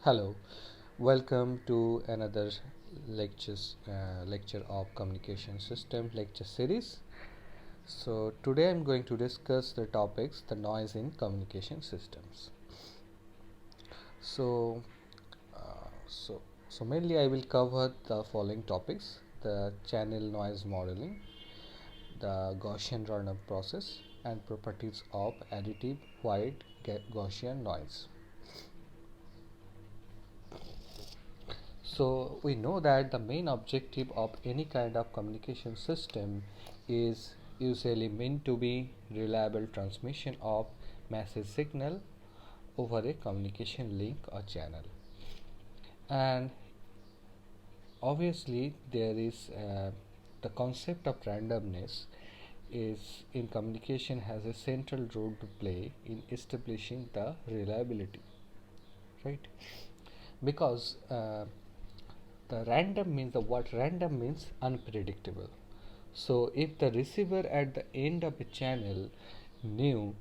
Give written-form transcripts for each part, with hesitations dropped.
Hello, welcome to another lecture of communication system lecture series. So today I'm going to discuss the topics the noise in communication systems. So uh, so so mainly I will cover the following topics: the channel noise modeling, the Gaussian random process, and properties of additive wide Gaussian noise. So we know that the main objective of any kind of communication system is usually meant to be reliable transmission of message signal over a communication link or channel. And obviously there is the concept of randomness is in communication has a central role to play in establishing the reliability, right? Because the random means the what random means unpredictable. So if the receiver at the end of a channel knew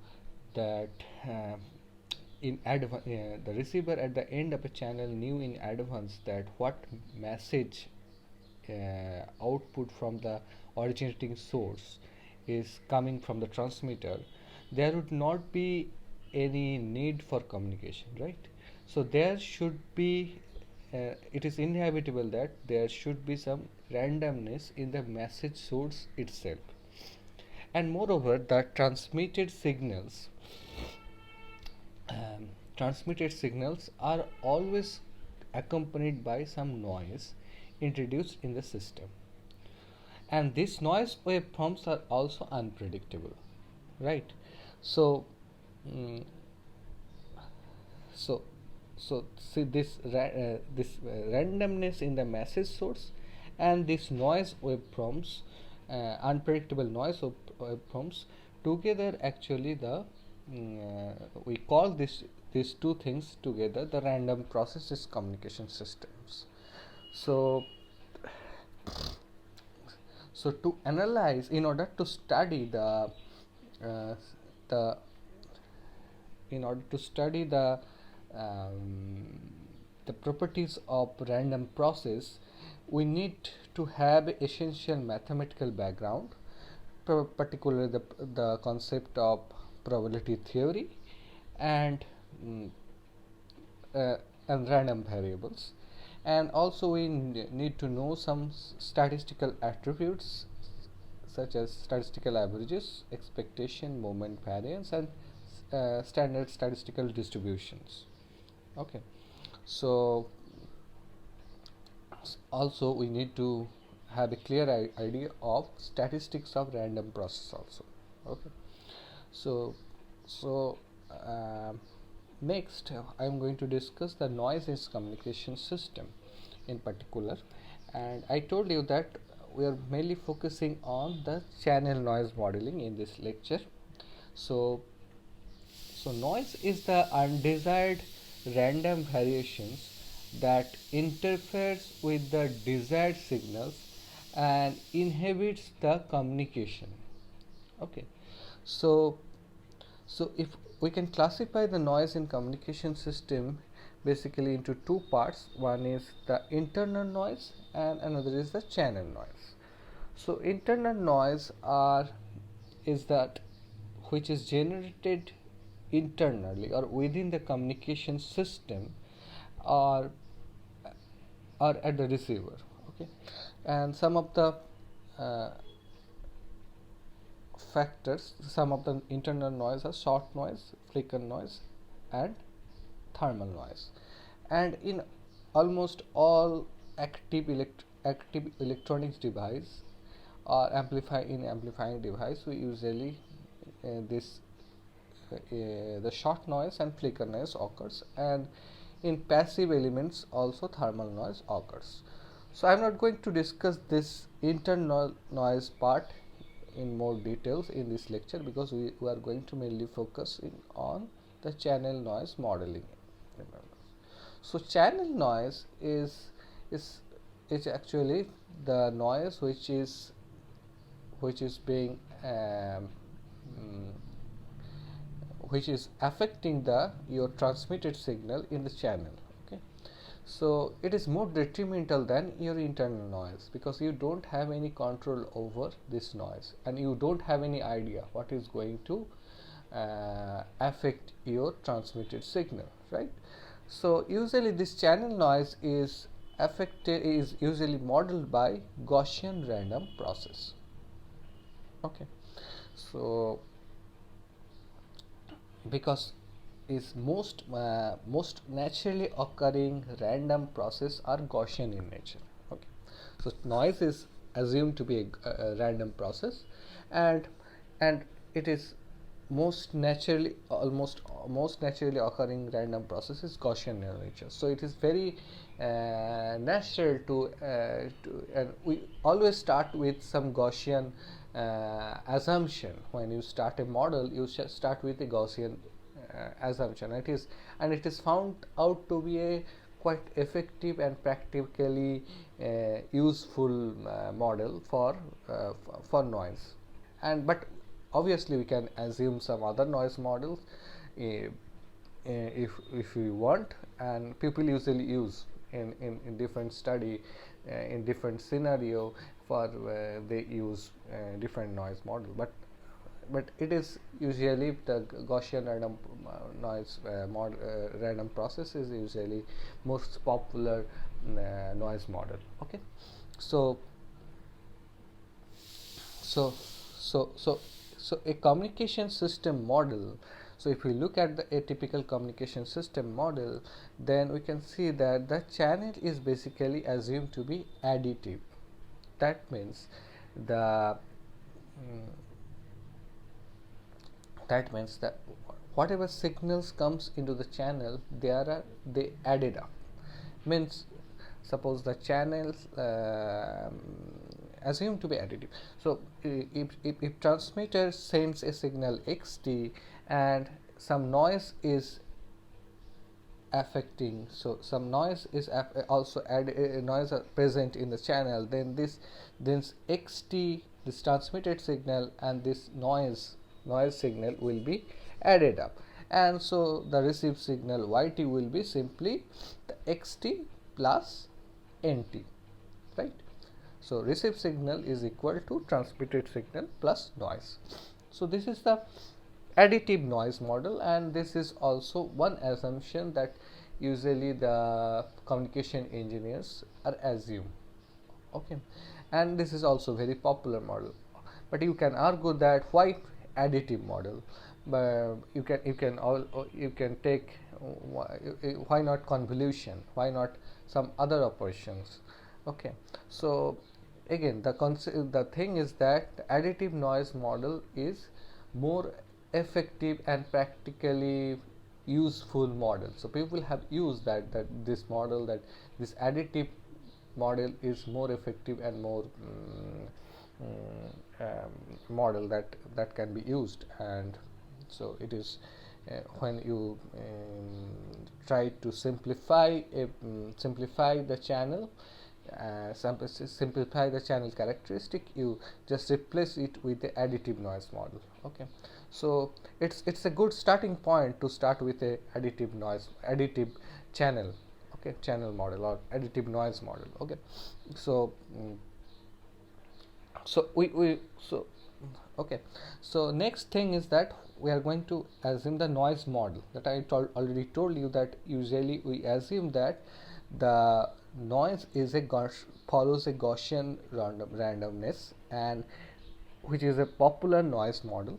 that the receiver at the end of a channel knew in advance that what message output from the originating source is coming from the transmitter, there would not be any need for communication, right? So there should be it is inevitable that there should be some randomness in the message source itself. And moreover, the transmitted signals are always accompanied by some noise introduced in the system, and these noise waveforms are also unpredictable, right? So mm, so so see this randomness in the message source and this noise waveforms, unpredictable noise waveforms together, actually we call these two things together the random processes communication systems. So to analyze, in order to study uh, the in order to study um, the properties of random process, we need to have essential mathematical background, particularly the concept of probability theory and mm, uh, and random variables, and also we need to know some statistical attributes such as statistical averages, expectation, moment variance, and standard statistical distributions. Okay, so also we need to have a clear idea of statistics of random process also. Okay, so so um next I am going to discuss the noise in communication system in particular, and I told you that we are mainly focusing on the channel noise modeling in this lecture. So noise is the undesired random variations that interferes with the desired signals and inhibits the communication. Okay, so if we can classify the noise in communication system basically into two parts. One is the internal noise and another is the channel noise. So internal noise is that which is generated internally or within the communication system, or at the receiver. Okay, and some of the uh, factors, some of the internal noise are short noise, flicker noise, and thermal noise. And in almost all active electronics device or amplifying device, we usually this the short noise and flicker noise occurs, and in passive elements also thermal noise occurs. So I am not going to discuss this internal noise part in more details in this lecture, because we are going to mainly focus on the channel noise modeling. So channel noise is is actually the noise which is being mm, which is affecting the your transmitted signal in the channel. Okay, so it is more detrimental than your internal noise, because you don't have any control over this noise and you don't have any idea what is going to affect your transmitted signal, right? So usually this channel noise is usually modeled by Gaussian random process. Okay, so because is most naturally occurring random process are Gaussian in nature. Okay, so noise is assumed to be a random process, and and it is most naturally occurring random process is Gaussian in nature. So it is very natural to and we always start with some Gaussian assumption. When you start a model, you start with a Gaussian assumption. It is found out to be a quite effective and practically useful model for noise. And but obviously we can assume some other noise models if we want, and people usually use in different study in different scenario for they use different noise model, but it is usually the Gaussian random random process is usually most popular noise model. Okay, so so so so so a communication system model. So if we look at a typical communication system model, then we can see that the channel is basically assumed to be additive. That means the that whatever signals comes into the channel, they added up. Means suppose the channels assumed to be additive. So if transmitter sends a signal xt and some noise is affecting, so some noise is also noise present in the channel, then this xt, this transmitted signal, and this noise signal will be added up, and so the received signal yt will be simply the xt plus nt, right? So received signal is equal to transmitted signal plus noise. So this is the additive noise model, and this is also one assumption that usually the communication engineers are assume. Okay, and this is also very popular model, but you can argue that why additive model, but you can take why not convolution, why not some other operations. Okay, so again the thing is that the additive noise model is more effective and practically useful model. So people have used that this model, that this additive model is more effective and more model that can be used. And so it is when you try to simplify the channel, simplify the channel characteristic, you just replace it with the additive noise model. Okay, so it's a good starting point to start with a additive channel, okay, channel model or additive noise model. Okay, so okay, so next thing is that we are going to assume the noise model that I already told you, that usually we assume that the noise is follows a Gaussian randomness, and which is a popular noise model,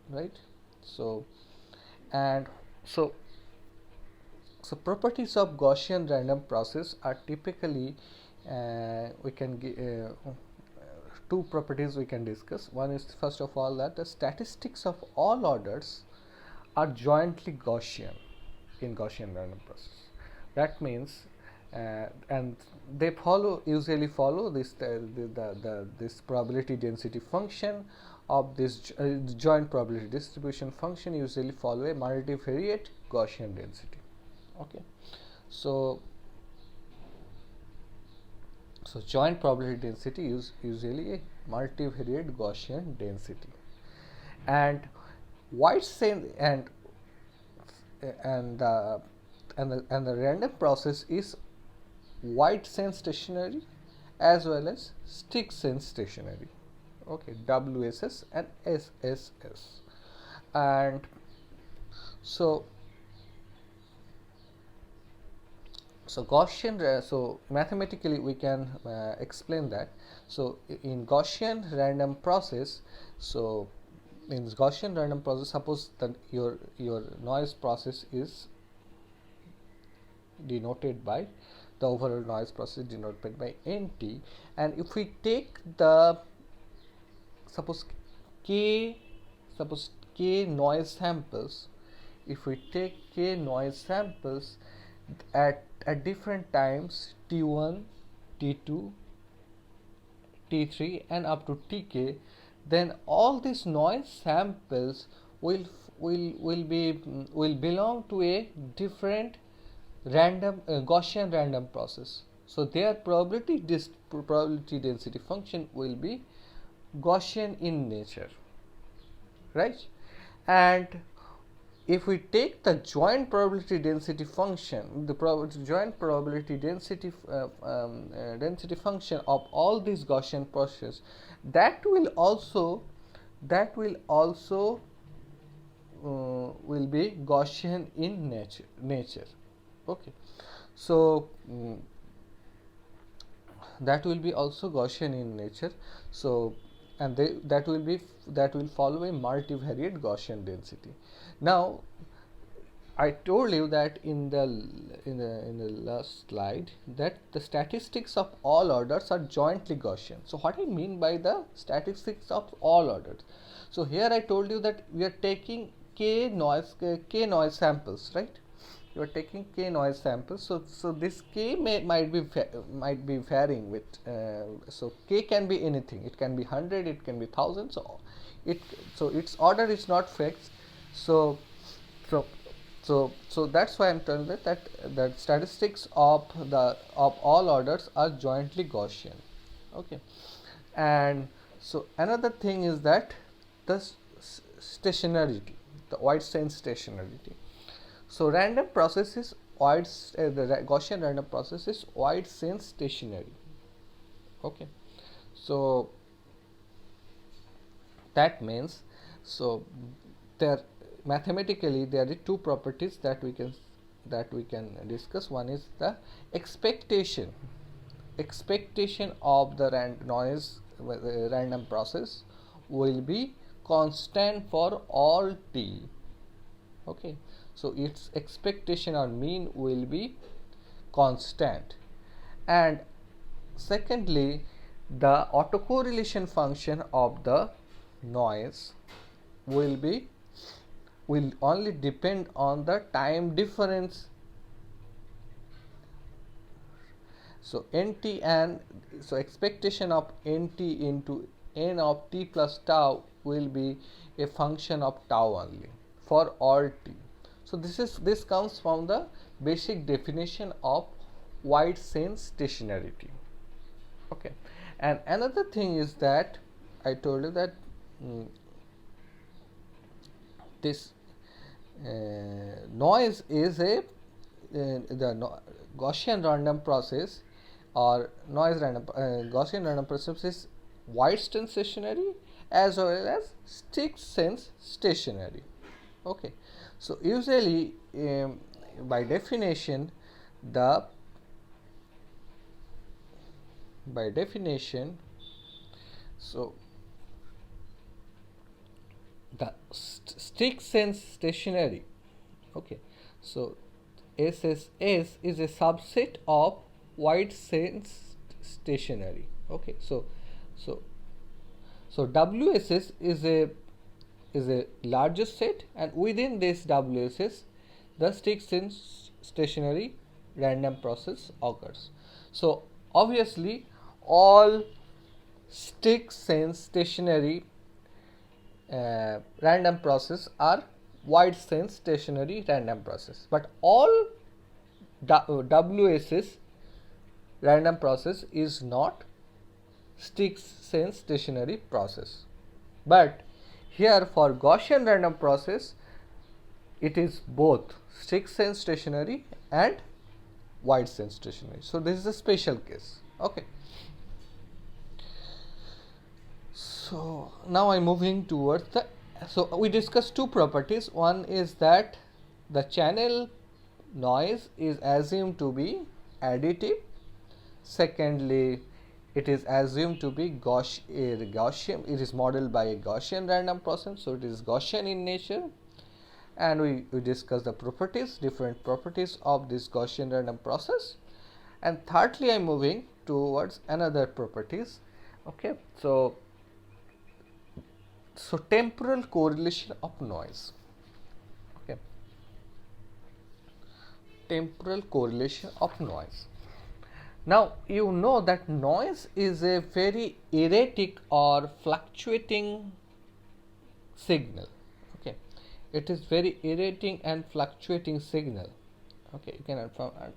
right? So and so properties of Gaussian random process are typically we can two properties we can discuss. One is, first of all, that the statistics of all orders are jointly Gaussian in Gaussian random process. That means and they usually follow this this probability density function of this joint probability distribution function usually follow a multivariate Gaussian density. Okay, so joint probability density is usually a multivariate Gaussian density, and White's and and the random process is wide sense stationary as well as stick sense stationary. Okay, WSS and SSS. And so Gaussian, so mathematically we can explain that. So in Gaussian random process, so in this Gaussian random process, suppose that your noise process is denoted by the overall noise process denoted by NT, and if we take the suppose k noise samples, if we take k noise samples at different times t1, t2, t3 and up to tk, then all these noise samples will belong to a different random Gaussian random process. So their probability density function will be Gaussian in nature, right? And if we take the joint probability density function, the joint probability density density function of all these Gaussian processes, that will also will be Gaussian in nature. Okay, so that will be also Gaussian in nature. So and that will follow a multivariate Gaussian density. Now I told you that in the last slide that the statistics of all orders are jointly Gaussian. So what I mean by the statistics of all orders? So here I told you that we are taking k noise samples, right? You are taking k noise samples. So this k might be varying with so k can be anything. It can be 100, it can be 1000. So its order is not fixed. So that's why I'm telling that statistics of all orders are jointly Gaussian. Okay, and so another thing is that the stationarity, the wide sense stationarity. So random process is the Gaussian random process is wide sense stationary. Okay, so that means mathematically there are two properties that we can discuss. One is the expectation of the random process will be constant for all t. Okay, so its expectation or mean will be constant. And secondly, the autocorrelation function of the noise will only depend on the time difference. So NT, and so expectation of NT into n of t plus tau will be a function of tau only for all t. So this comes from the basic definition of wide sense stationarity. Okay, and another thing is that I told you that this noise is the Gaussian random process or Gaussian random process is wide sense stationary as well as stick sense stationary. Okay, so usually by definition so the stick sense stationary. Okay, so SSS is a subset of wide sense stationary. Okay, so WSS is a largest set, and within this WSS the stick sense stationary random process occurs. So obviously all stick sense stationary random process are wide sense stationary random process, but all WSS random process is not stick sense stationary process. But here for Gaussian random process it is both stick sense stationary and wide saturation range. So this is a special case. Okay. So now I'm moving towards the, so we discussed two properties. One is that the channel noise is assumed to be additive. Secondly, it is assumed to be Gaussian. It is modeled by a Gaussian random process, so it is Gaussian in nature. And we discuss the properties, different properties of this Gaussian random process. And thirdly, I'm moving towards another properties. Okay, so temporal correlation of noise. Okay, temporal correlation of noise. Now you know that noise is a very erratic or fluctuating signal. Okay, it is very erratic and fluctuating signal. Okay,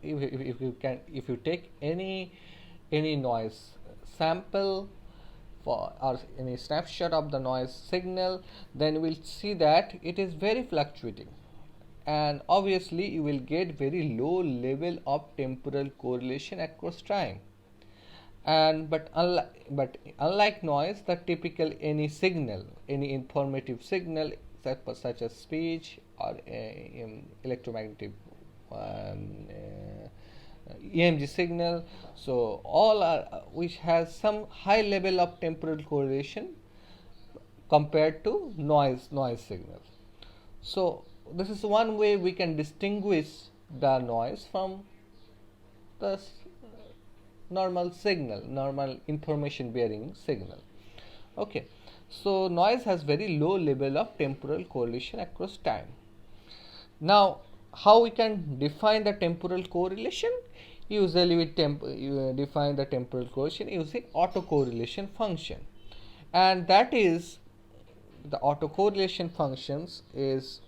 you can if you take any noise sample for or any snapshot of the noise signal, then we'll see that it is very fluctuating, and obviously you will get very low level of temporal correlation across time. And but unlike noise, the typical any signal, any informative signal such as speech or electromagnetic EMG signal, so all are which has some high level of temporal correlation compared to noise signal. So this is one way we can distinguish the noise from the normal signal, normal information bearing signal. Okay, so noise has very low level of temporal correlation across time. Now how we can define the temporal correlation? Usually we define the temporal correlation using autocorrelation function, and that is the autocorrelation functions is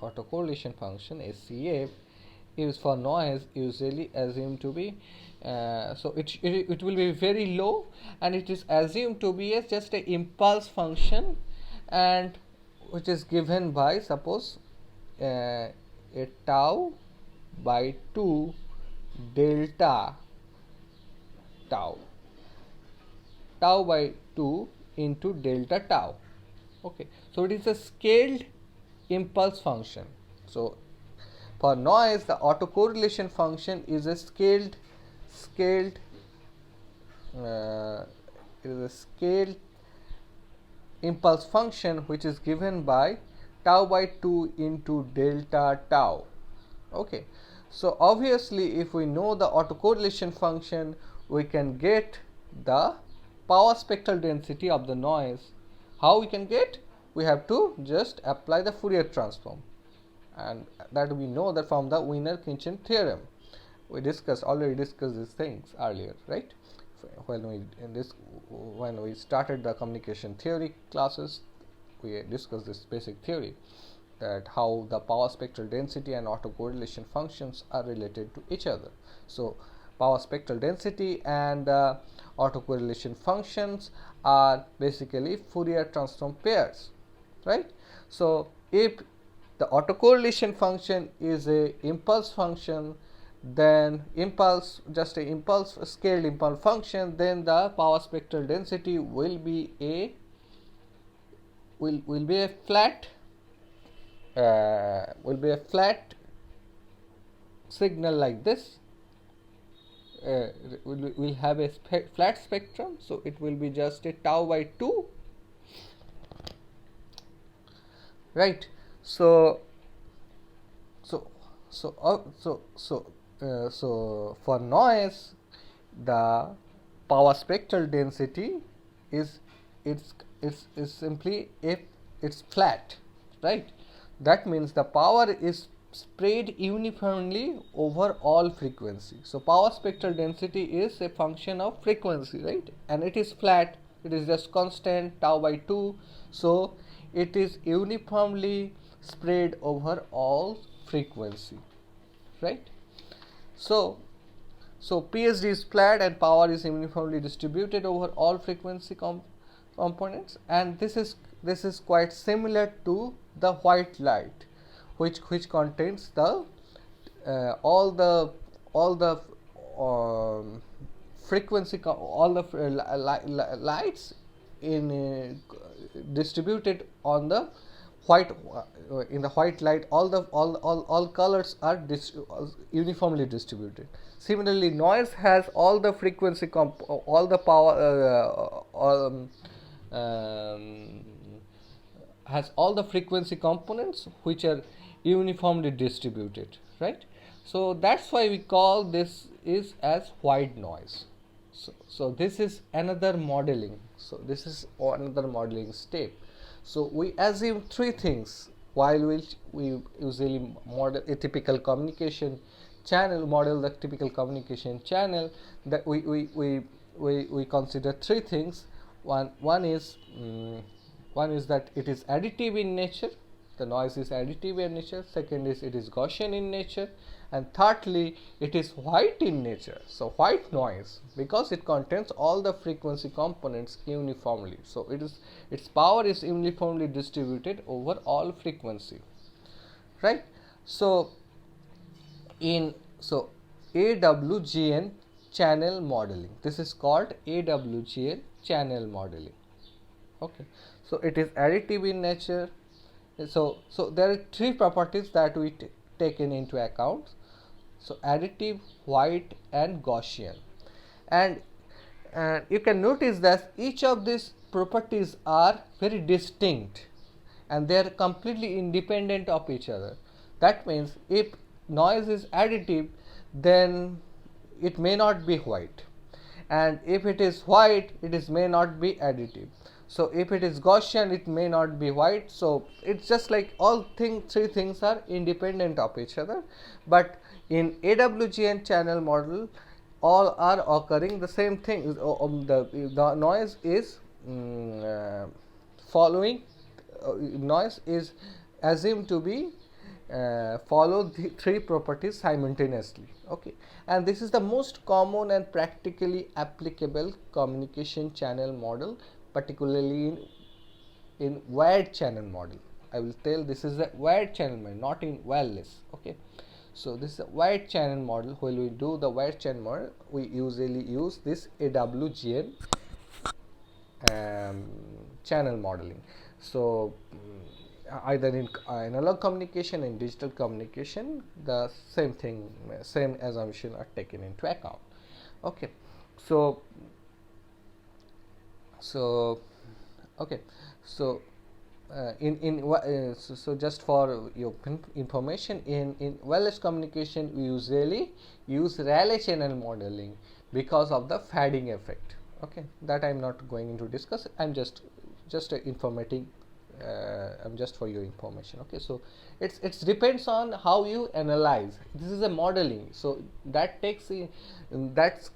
autocorrelation function SCF is for noise usually assumed to be so it will be very low, and it is assumed to be as just a impulse function, and which is given by suppose a tau by 2 delta tau by 2 into delta tau. Okay, so it is a scaled impulse function. So for noise, the autocorrelation function is a scaled impulse function which is given by tau by 2 into delta tau. Okay, so obviously if we know the autocorrelation function, we can get the power spectral density of the noise. How we can get? We have to just apply the Fourier transform, and that we know that from the Wiener-Khinchin theorem. We already discussed these things earlier, right? When we started the communication theory classes, we discussed this basic theory, that how the power spectral density and autocorrelation functions are related to each other. So power spectral density and autocorrelation functions are basically Fourier transform pairs, right? So if the autocorrelation function is a impulse function, then scaled impulse function, then the power spectral density will be a flat signal like this. Will have a flat spectrum, so it will be just a tau by 2, right? So for noise, the power spectral density is simply if it's flat, right? That means the power is spread uniformly over all frequency. So power spectral density is a function of frequency, right? And it is flat, it is just constant tau by 2, so it is uniformly spread over all frequency, right? So PSD is flat and power is uniformly distributed over all frequency components, and this is quite similar to the white light, which contains the all the frequency all the lights in distributed on the white in the white light. All colors are uniformly distributed. Similarly, noise has all the frequency all the power has all the frequency components which are uniformly distributed, right? So that's why we call this is as white noise. So this is another modeling. So this is another modeling step. So we assume three things while we usually model a typical communication channel, model the typical communication channel, that we consider three things. One is that it is additive in nature. The noise is additive in nature. Second is it is Gaussian in nature, and thirdly it is white in nature. So white noise because it contains all the frequency components uniformly. So its power is uniformly distributed over all frequency, right? So AWGN channel modeling, this is called AWGN channel modeling. Okay, so it is additive in nature. So there are three properties that we taken into account. So additive, white, and Gaussian, and you can notice that each of these properties are very distinct and they are completely independent of each other. That means if noise is additive, then it may not be white, and if it is white, it may not be additive. So if it is Gaussian, it may not be white. So it's just like three things are independent of each other, but in AWGN channel model all are occurring the same thing. The noise is following noise is assumed to be follow the three properties simultaneously. Okay, and this is the most common and practically applicable communication channel model, particularly in wired channel model. I will tell this is a wired channel model, not in wireless. Okay, so this is a wired channel model. When we do the wired channel model, we usually use this AWGN channel modeling. So either in analog communication and digital communication, the same thing, same assumption are taken into account. Okay, so okay, so so just for your information, in wireless communication we usually use Rayleigh channel modeling because of the fading effect. Okay, that I am not going into discuss. I am just informating. I'm just for your information. Okay, so it's depends on how you analyze. This is a modeling, so that takes that's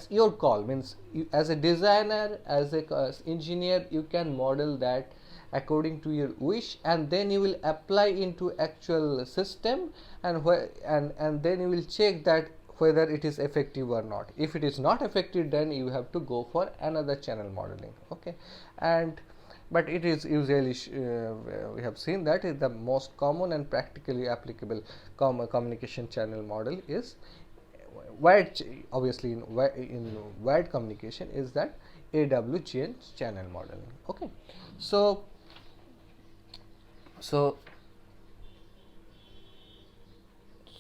your call. Means you, as a designer, as a engineer, you can model that according to your wish, and then you will apply into actual system, and then you will check that whether it is effective or not. If it is not effective, then you have to go for another channel modeling. Okay, but it is usually we have seen that is the most common and practically applicable communication channel model is wired. Obviously in wired communication is that AWGN channel modeling. Okay, so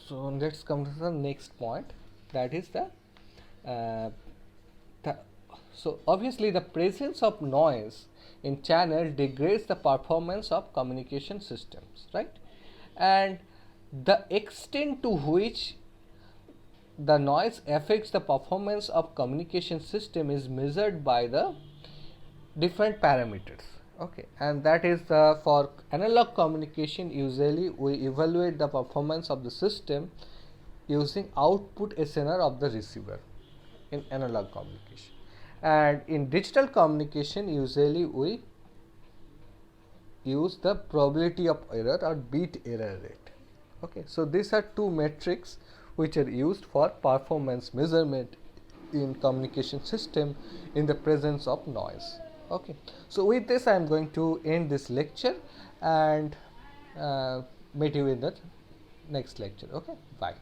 let's come to the next point, that is so obviously the presence of noise in channel degrades the performance of communication systems, right? And the extent to which the noise affects the performance of communication system is measured by the different parameters. Okay, and that is for analog communication, usually we evaluate the performance of the system using output SNR of the receiver in analog communication, and in digital communication usually we use the probability of error or bit error rate. Okay, so these are two metrics which are used for performance measurement in communication system in the presence of noise. Okay, so with this I am going to end this lecture and meet you in the next lecture. Okay, bye.